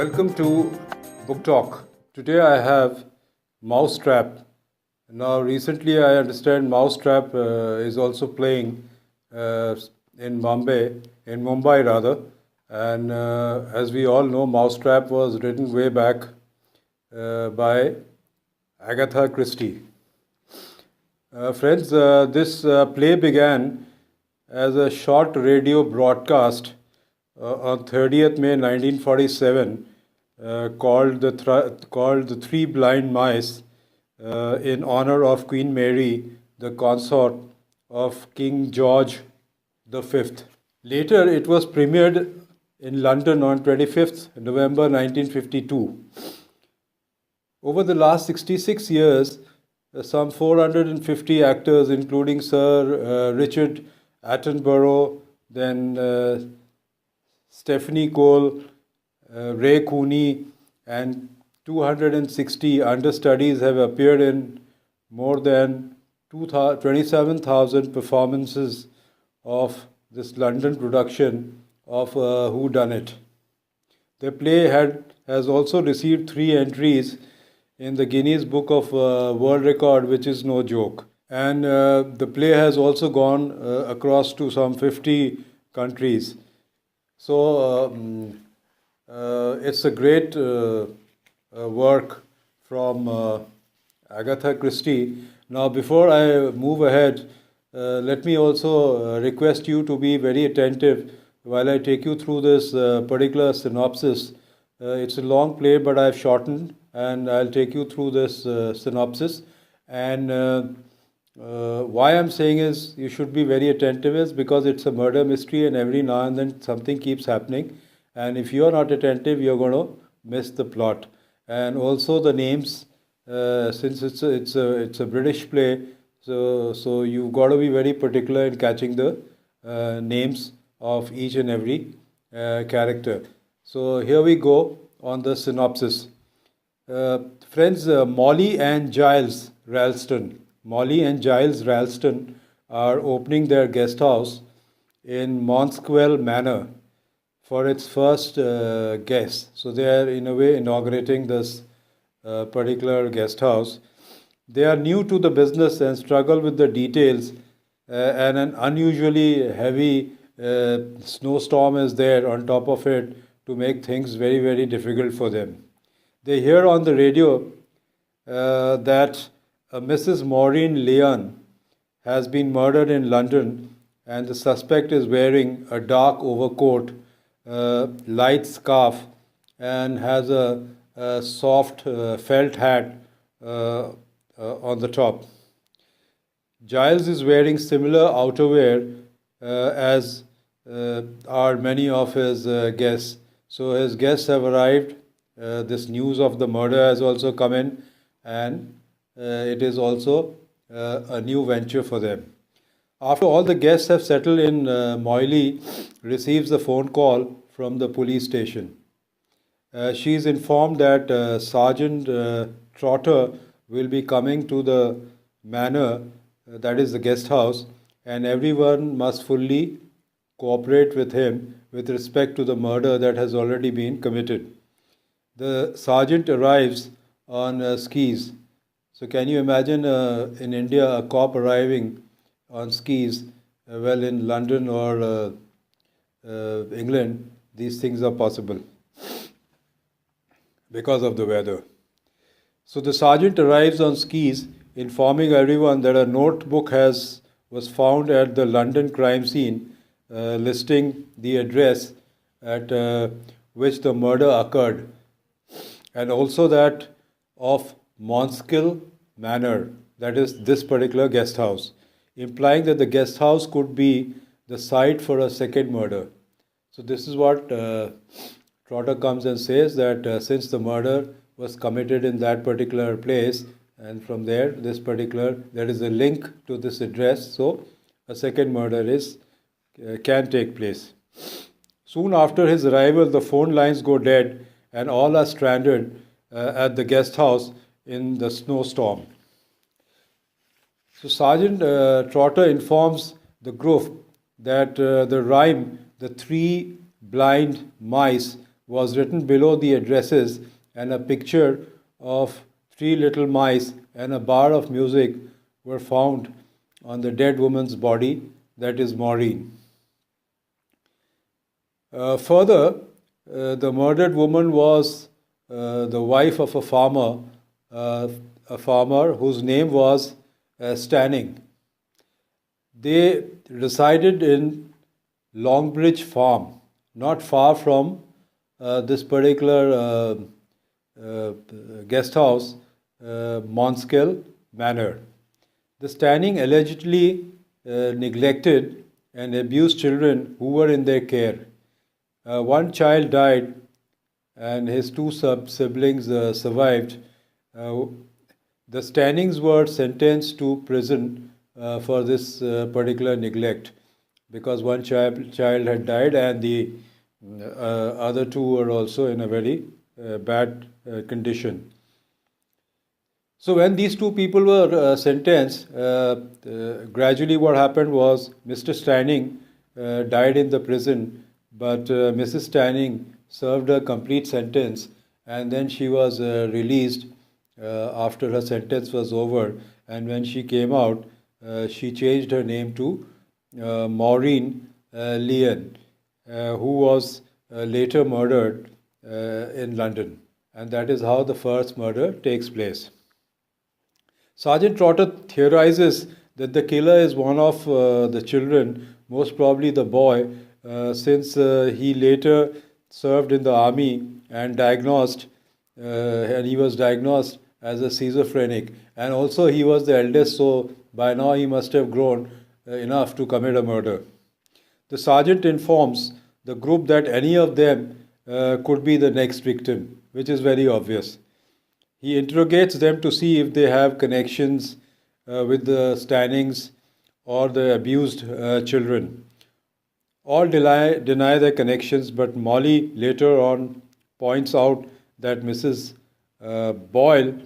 Welcome to Book Talk. Today I have Mousetrap. Now, recently I understand Mousetrap is also playing in Mumbai rather. And as we all know, Mousetrap was written way back by Agatha Christie. Friends, this play began as a short radio broadcast on 30th May 1947 called the Three Blind Mice in honor of Queen Mary, the consort of King George V. Later, it was premiered in London on 25th November 1952. Over the last 66 years, some 450 actors, including Sir Richard Attenborough, then Stephanie Cole, Ray Cooney, and 260 understudies have appeared in more than 27,000 performances of this London production of Who Done It. The play has also received 3 entries in the Guinness Book of World Record, which is no joke. And the play has also gone across to some 50 countries. So it's a great work from Agatha Christie. Now, before I move ahead, let me also request you to be very attentive while I take you through this particular synopsis. It's a long play, but I've shortened, and I'll take you through this synopsis. And why I'm saying is you should be very attentive is because it's a murder mystery, and every now and then something keeps happening. And if you're not attentive, you're going to miss the plot. And also the names, since it's a British play, so you've got to be very particular in catching the names of each and every character. So here we go on the synopsis. Friends, Molly and Giles Ralston are opening their guest house in Monsquell Manor for its first guest. So they are in a way inaugurating this particular guest house. They are new to the business and struggle with the details, and an unusually heavy snowstorm is there on top of it to make things very, very difficult for them. They hear on the radio that Mrs. Maureen Leon has been murdered in London, and the suspect is wearing a dark overcoat, light scarf, and has a soft felt hat on the top. Giles is wearing similar outerwear as are many of his guests. So his guests have arrived. This news of the murder has also come in, and it is also a new venture for them. After all the guests have settled in, Molly receives a phone call from the police station. She is informed that Sergeant Trotter will be coming to the manor, that is the guest house, and everyone must fully cooperate with him with respect to the murder that has already been committed. The sergeant arrives on skis. So can you imagine in India a cop arriving on skis? Well, in London or England, these things are possible because of the weather. So the sergeant arrives on skis, informing everyone that a notebook was found at the London crime scene, listing the address at which the murder occurred, and also that of Monsquell Manor, that is this particular guest house, implying that the guest house could be the site for a second murder. So this is what Trotter comes and says, that since the murder was committed in that particular place, and from there there is a link to this address, so a second murder can take place. Soon after his arrival, the phone lines go dead and all are stranded at the guest house in the snowstorm. So Sergeant Trotter informs the group that the rhyme, the three blind mice, was written below the addresses, and a picture of three little mice and a bar of music were found on the dead woman's body, that is Maureen. Further, the murdered woman was the wife of uh, a farmer whose name was Stanning. They resided in Longbridge Farm, not far from this particular uh, guest house, Monskill Manor. The Stanning allegedly neglected and abused children who were in their care. One child died, and his two siblings survived. Uh, the Stannings were sentenced to prison for this particular neglect because one child had died, and the other two were also in a very bad condition. So when these two people were sentenced, gradually what happened was Mr. Stanning died in the prison, but Mrs. Stanning served a complete sentence, and then she was released after her sentence was over. And when she came out, she changed her name to Maureen Leon, who was later murdered in London. And that is how the first murder takes place. Sergeant Trotter theorizes that the killer is one of the children, most probably the boy, since he later served in the army and he was diagnosed as a schizophrenic, and also he was the eldest, so by now he must have grown enough to commit a murder. The sergeant informs the group that any of them could be the next victim, which is very obvious. He interrogates them to see if they have connections with the Stannings or the abused children. All deny their connections, but Molly later on points out that Mrs. Boyle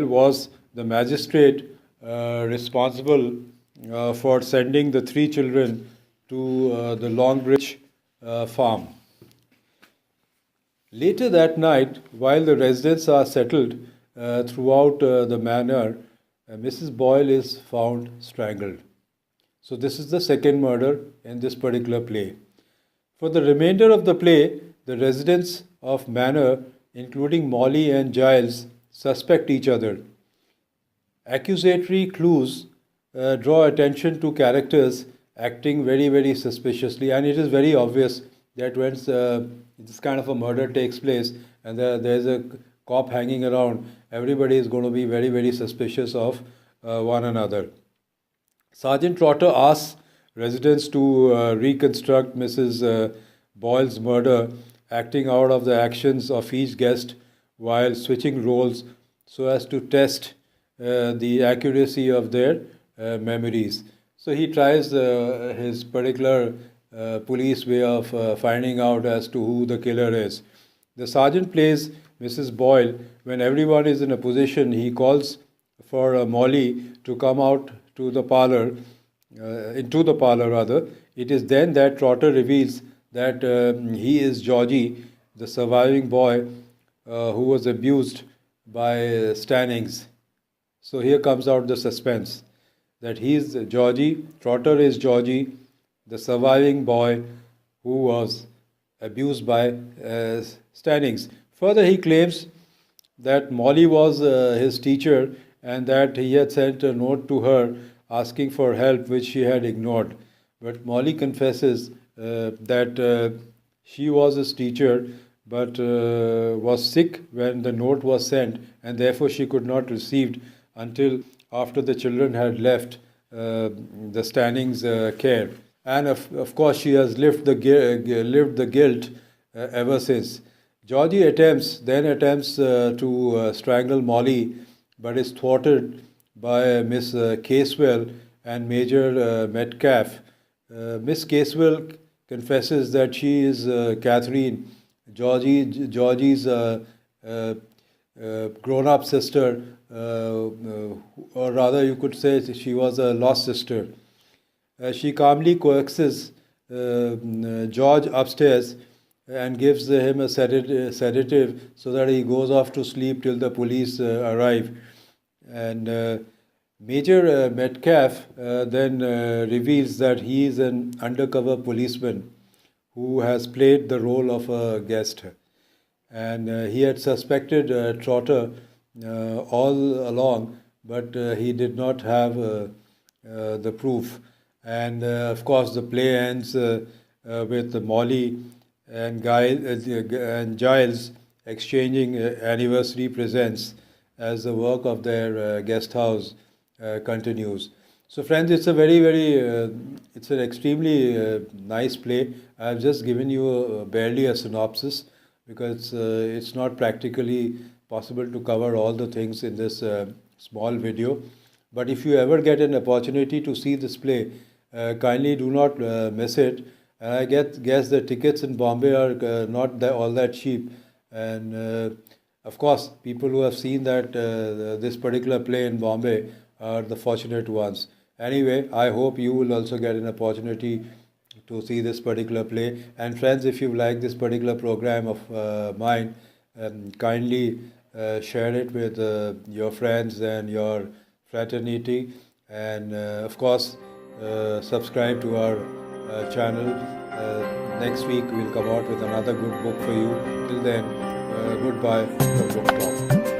was the magistrate responsible for sending the three children to the Longbridge farm. Later that night, while the residents are settled throughout the manor, Mrs. Boyle is found strangled. So this is the second murder in this particular play. For the remainder of the play, the residents of Manor, including Molly and Giles, suspect each other. Accusatory clues draw attention to characters acting very, very suspiciously, and it is very obvious that when this kind of a murder takes place and there's a cop hanging around, everybody is going to be very, very suspicious of one another. Sergeant Trotter asks residents to reconstruct Mrs. Boyle's murder, acting out of the actions of each guest while switching roles so as to test the accuracy of their memories. So he tries his particular police way of finding out as to who the killer is. The sergeant plays Mrs. Boyle. When everyone is in a position, he calls for Molly to come out to the parlor, into the parlor rather. It is then that Trotter reveals that he is Georgie, the surviving boy who was abused by Stannings. So here comes out the suspense that he is Georgie, Trotter is Georgie, the surviving boy who was abused by Stannings. Further, he claims that Molly was his teacher and that he had sent a note to her asking for help, which she had ignored. But Molly confesses that she was his teacher but was sick when the note was sent, and therefore she could not receive until after the children had left the Stannings' care. And of course, she has lived the guilt ever since. Georgie then attempts to strangle Molly, but is thwarted by Miss Casewell and Major Metcalf. Miss Casewell confesses that she is Catherine, Georgie's grown-up sister, or rather you could say she was a lost sister. She calmly coaxes George upstairs and gives him a sedative so that he goes off to sleep till the police arrive. And Major Metcalf then reveals that he is an undercover policeman who has played the role of a guest. And he had suspected Trotter all along, but he did not have the proof. And of course, the play ends with Molly and Giles exchanging anniversary presents as the work of their guest house continues. So, friends, it's a it's an extremely nice play. I've just given you barely a synopsis because it's not practically possible to cover all the things in this small video. But if you ever get an opportunity to see this play, kindly do not miss it. And I guess the tickets in Bombay are not all that cheap. And of course, people who have seen that this particular play in Bombay are the fortunate ones. Anyway, I hope you will also get an opportunity to see this particular play. And friends, if you like this particular program of mine, kindly share it with your friends and your fraternity. And of course, subscribe to our channel. Next week, we'll come out with another good book for you. Till then, goodbye from Book Talk.